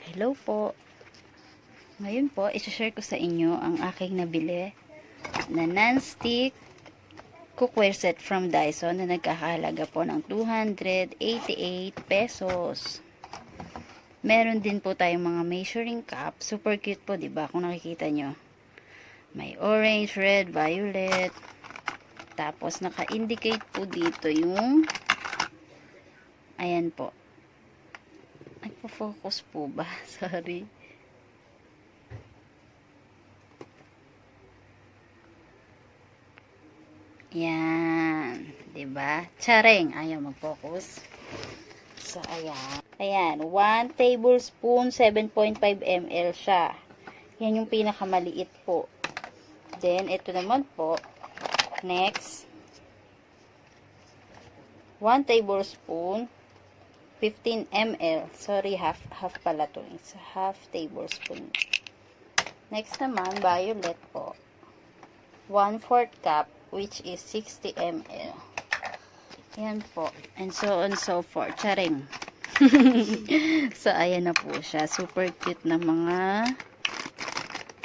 Hello po. Ngayon po, isi-share ko sa inyo ang aking nabili na non-stick cookware set from Daiso na nagkakahalaga po ng 288 pesos. Meron din po tayong mga measuring cup. Super cute po, 'di ba? Kung nakikita nyo. May orange, red, violet. Tapos naka-indicate po dito yung ayan po. Nagpo-focus po ba? Sorry. Yan. 'Di ba? Tsareng. Ayaw mag-focus. So, ayan. Ayan. 1 tablespoon, 7.5 ml siya. Yan yung pinakamaliit po. Then, ito naman po. Next. 1 tablespoon, 15 ml. Sorry, half pala to. It's half tablespoon. Next naman, violet po. 1/4 cup, which is 60 ml. Yan po. And so on so forth. Charing. So, ayan na po siya. Super cute na mga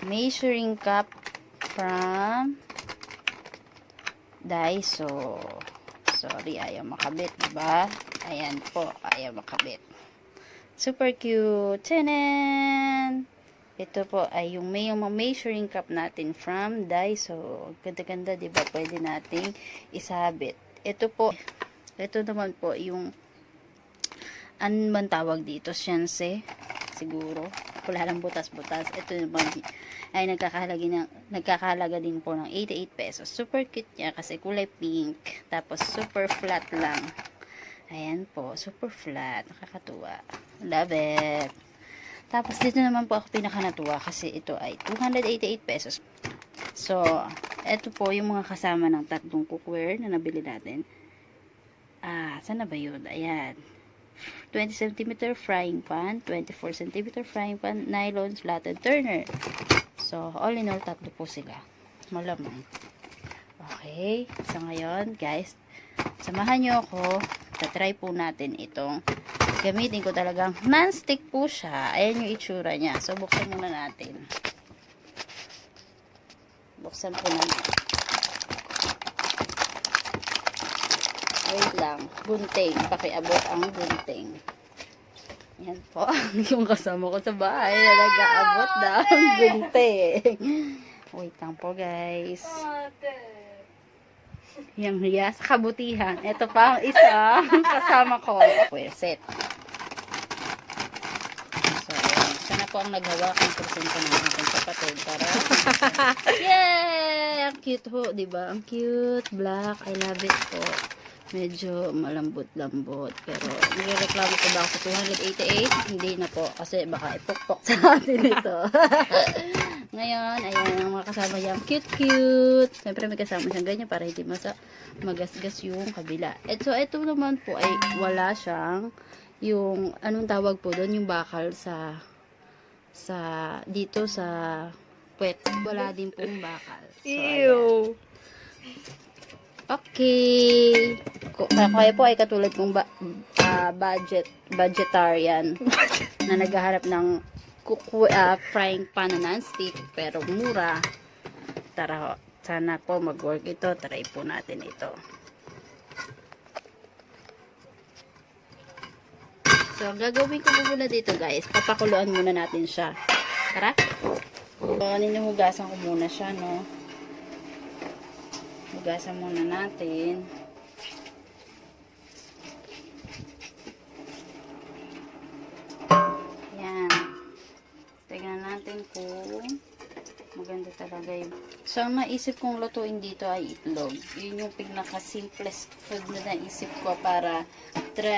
measuring cup from Daiso. Sorry, ayaw makabit, diba? Ayan po, ayaw makabit. Super cute. Tanan! Ito po ay yung measuring cup natin from Daiso. Ganda-ganda, diba? Pwede nating isabit. Ito po, ito naman po yung ano man tawag dito? Siyanse. Siguro. Wala lang butas-butas. Ito naman ay nagkakahalaga din po ng 88 pesos. Super cute niya kasi kulay pink. Tapos super flat lang. Ayan po. Super flat. Nakakatuwa. Love it. Tapos dito naman po ako pinakanatuwa kasi ito ay 288 pesos. So, ito po yung mga kasama ng tatlong cookware na nabili natin. Saan na ba yun? Ayan. 20 cm frying pan, 24 cm frying pan, nylon slatted turner. So, all in all, tatlo po sila. Malamang. Okay. So, ngayon, guys, samahan nyo ako. Tatry po natin itong gamitin ko talagang non-stick po siya. Ayan yung itsura niya. So, buksan muna natin. Buksan po natin. Wait lang. Gunting. Pakiabot ang gunting. Yan po. Yung kasama ko sa bahay na nag-aabot na ang gunting. Wait lang po, guys. Yang hiya sa kabutihan. Ito pa ang isa kasama ko. Set. So, sana po ang naghawak ng presenta ng aking kapatid para yay! Ang cute ho, diba? Ang cute. Black. I love it po. Medyo malambot-lambot. Pero, nireklamo ko ba ako sa 288? Hindi na po. Kasi baka ipukpok sa atin ito. Ngayon, ayan ang mga kasama niya. Cute-cute. Siyempre may kasama siyang ganyan para hindi magasgas yung kabila. So, ito naman po ay wala siyang yung, anong tawag po doon? Yung bakal dito sa puwet. Wala din pong bakal. So, ayan. Okay. Kaya po ay katulad kong budgetarian na naghahanap ng frying pan na non-stick pero mura. Tara, sana po mag-work ito. Try po natin ito. So, gagawin ko muna dito, guys. Papakuluan muna natin siya. Tara. So, ninuhugasan ko muna siya, no? Hugasan muna natin. Yan. Tignan natin kung maganda talaga yun. So, ang naisip kong lutuin dito ay itlog. Yun yung pinaka-simplest food na naisip ko para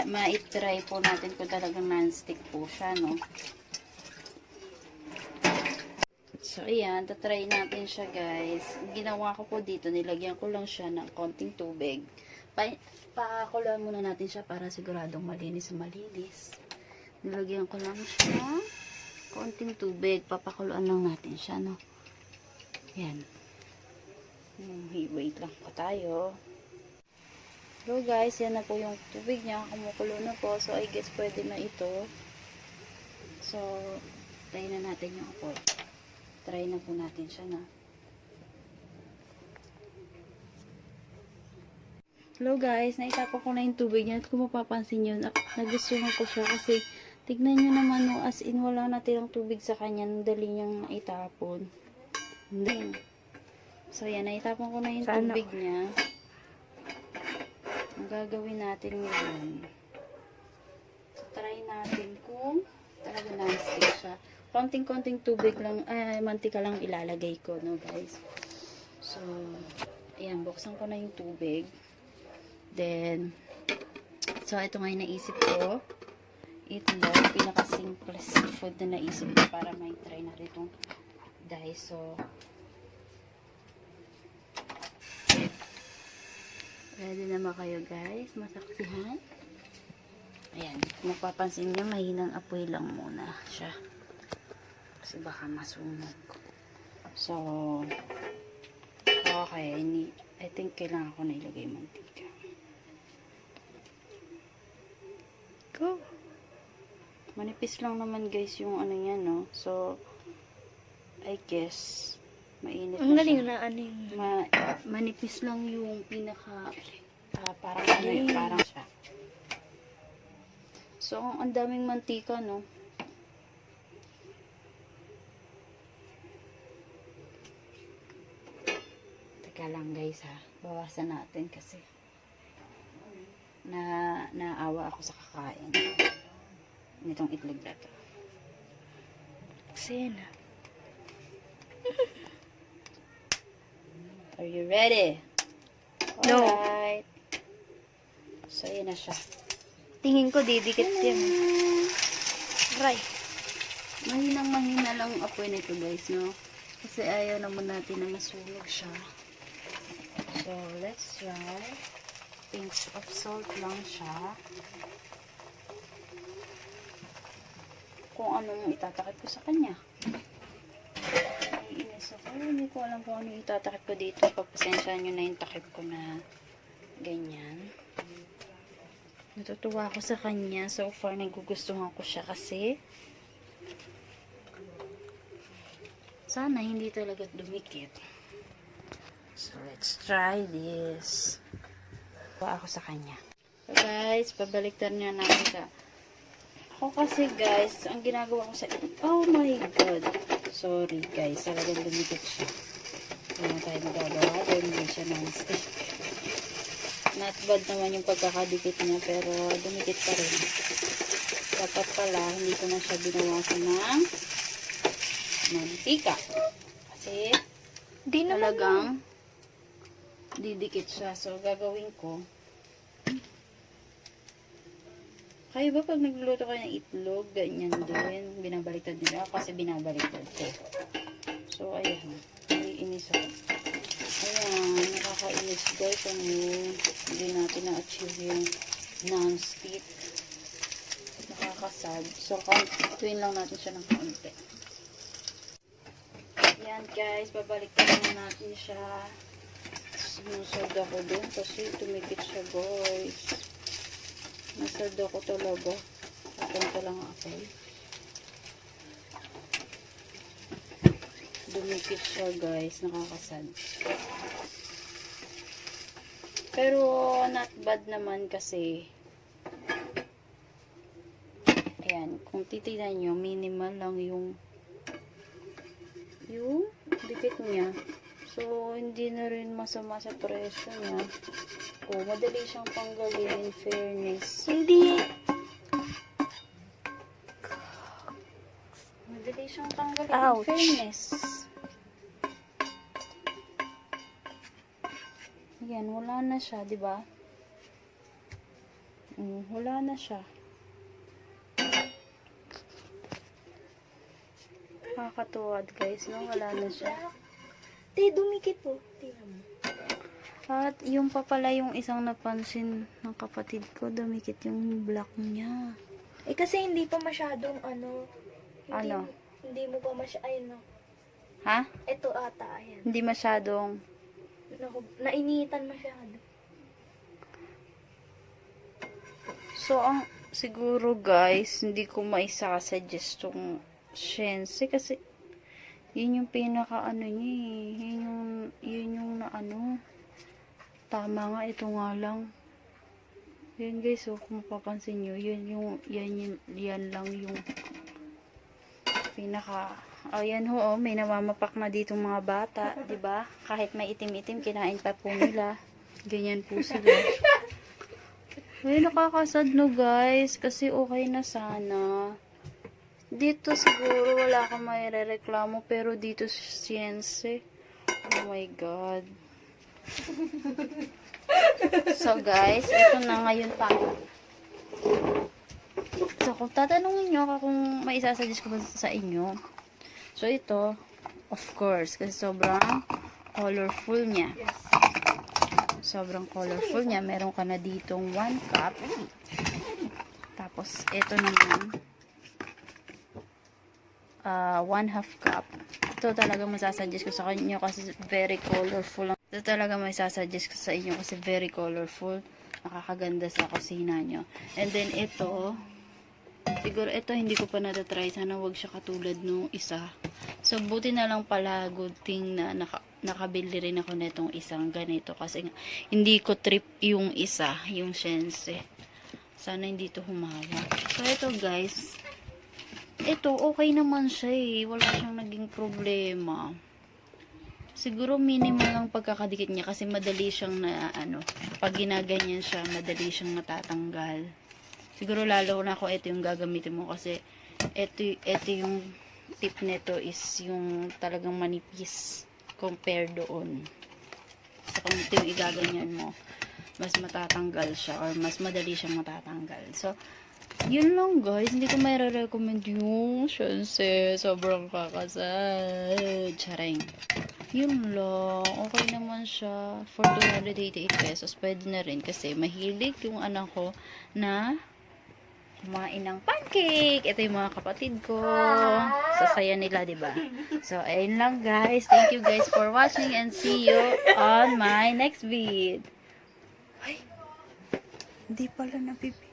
ma-try po natin kung talagang non-stick po siya, no? So, ayan, tatry natin siya, guys. Ginawa ko po dito, nilagyan ko lang siya ng konting tubig. Pakuluan muna natin siya para siguradong malinis. Nilagyan ko lang siya konting tubig. Papakuluan lang natin siya, no? Ayan. Wait lang po tayo. So, guys, yan na po yung tubig niya. Kumukulo na po. So, I guess pwede na ito. So, try na natin yung apoy. Try na po natin siya na. Hello guys, naitapon ko na yung tubig niya. At kung mapapansin nyo, nagustuhan ko siya kasi tignan nyo naman no, as in wala natirang tubig sa kanya. Dali niyang itapon. Hindi. So yan, naitapon ko na yung tubig niya. Ang gagawin natin ngayon. So try natin kung talaga non-stick siya. Konting-konting tubig lang, mantika lang ilalagay ko, no guys. So, ayan, buksan ko na yung tubig. Then, so ito nga yung naisip ko. Itlog, pinaka-simplest food na naisip ko para may try na rin itong Daiso. Ready na ba kayo guys? Masaksihan? Ayan, kung mapapansin nyo, mahinang apoy lang muna siya. Kasi baka masunog. So, okay, I think kailangan ko na ilagay mantika. Go! Manipis lang naman guys yung ano yan, no? So, I guess, mainit ang na galing siya. na ano yung... Manipis lang yung pinaka, parang ano yun, parang siya. So, ang daming mantika, no? Teka lang guys, ha? Bawasan natin kasi naawa ako sa kakain nitong itlog na to. Sena. Are you ready? No. Alright. So, yun na siya. Tingin ko didikit yan. Aray. Mahinang-mahina lang ang apoy nito guys, no? Kasi ayaw naman natin na masunog siya. So, let's try. Pinch of salt lang siya. Kung anong itatakip ko sa kanya. Naiinis ako. Hindi ko alam kung anong itatakip ko dito. Pagpasensyahan nyo na yung takip ko na ganyan. Natutuwa ako sa kanya. So far, nagugustuhan ko siya kasi sana hindi talaga dumikit. So, let's try this. Tuwa ako sa kanya. So, guys, pabaliktad niya natin sa... Ako kasi, guys, ang ginagawa ko sa... Oh my God! Sorry, guys. Talagang dumikit siya. Hindi na tayo magagawa. Dahil hindi siya non-stick. Not bad naman yung pagkakadikit niya, pero dumikit pa rin. Dapat pala, hindi ko na siya binawasan ng mantika. Kasi, Di naman talagang didikit siya. So, gagawin ko. Kayo ba pag nagluluto kayo ng itlog, ganyan din, binabaliktad nila kasi binabaliktad ko. So, ayan. Naiinis ako. Ayan, nakakainis guys. Hindi natin na-achieve yung non-stick. Nakakasad. So, tuwin lang natin siya ng kaunti. Ayan guys, babaliktad na natin siya. Sinusod ako dun kasi tumikit siya guys. Nasad ako talaga. Papunta lang ako. Dumikit siya guys. Nakakasad. Pero not bad naman kasi ayan. Kung titignan nyo, minimal lang yung dikit niya. So, hindi na rin masama sa presyo niya. Oh, madali siyang tanggalin in fairness. Hindi. Madali siyang tanggalin Ouch. in fairness. Ayan, wala na siya, di ba? Wala na siya. Nakakatuwa guys, no? Wala na siya. Di, dumikit po. Tingnan mo. At yung pa pala yung isang napansin ng kapatid ko, dumikit yung black niya. Eh, kasi hindi pa masyadong ano. Ano? Hindi mo pa masyadong, ayun no. Ha? Ito ata, ayan. Hindi masyadong... Nainitan masyado. So, ang siguro guys, hindi ko maisasuggest tong Shense kasi yun yung pinaka ano niya eh. Yun yung na ano. Tama nga, ito nga lang. Yan guys, so kung mapapansin nyo, yan lang yung pinaka, ayan ho, oh, may namamapak na ditong mga bata, 'di ba? Kahit may itim-itim, kinain pa po nila. Ganyan po sila. Ay, nakakasad no guys, kasi okay na sana. Dito siguro wala kang mairereklamo, pero dito Siense, oh my god. So guys, ito na ngayon pa. So kung tatanungin nyo ako kung may isasuggest ko ba sa inyo, so ito, of course, kasi sobrang colorful niya. Sobrang colorful niya. Meron ka na ditong 1 cup. Tapos ito naman 1/2 cup. Ito talaga masasuggest ko sa inyo kasi very colorful. Ito talaga masasuggest ko sa inyo kasi very colorful. Nakakaganda sa kusina nyo. And then ito, siguro ito hindi ko pa natatry. Sana wag siya katulad nung isa. So buti na lang pala, good thing na nakabili rin ako netong isang ganito. Kasi hindi ko trip yung isa, yung Shense. Sana hindi to humawa. So ito guys, ito okay naman siya eh. Wala siyang naging problema. Siguro minimal lang pagkakadikit niya kasi madali siyang na ano, pag ginaganyan siya, madali siyang natatanggal. Siguro lalo na kung ito yung gagamitin mo kasi ito yung tip nito is yung talagang manipis compare doon. So kung ito yung igaganyan mo, mas matatanggal siya or mas madali siyang matatanggal. So yun lang guys, hindi ko may recommend yung Shense. Sobrang kakasad. Charing. Yun lang. Okay naman siya. For 288 pesos. Pwede na rin kasi mahilig yung anak ko na kumain ng pancake. Ito yung mga kapatid ko. Sasaya nila, diba? So, ayun lang guys. Thank you guys for watching and see you on my next vid. Ay, hindi pala napipi.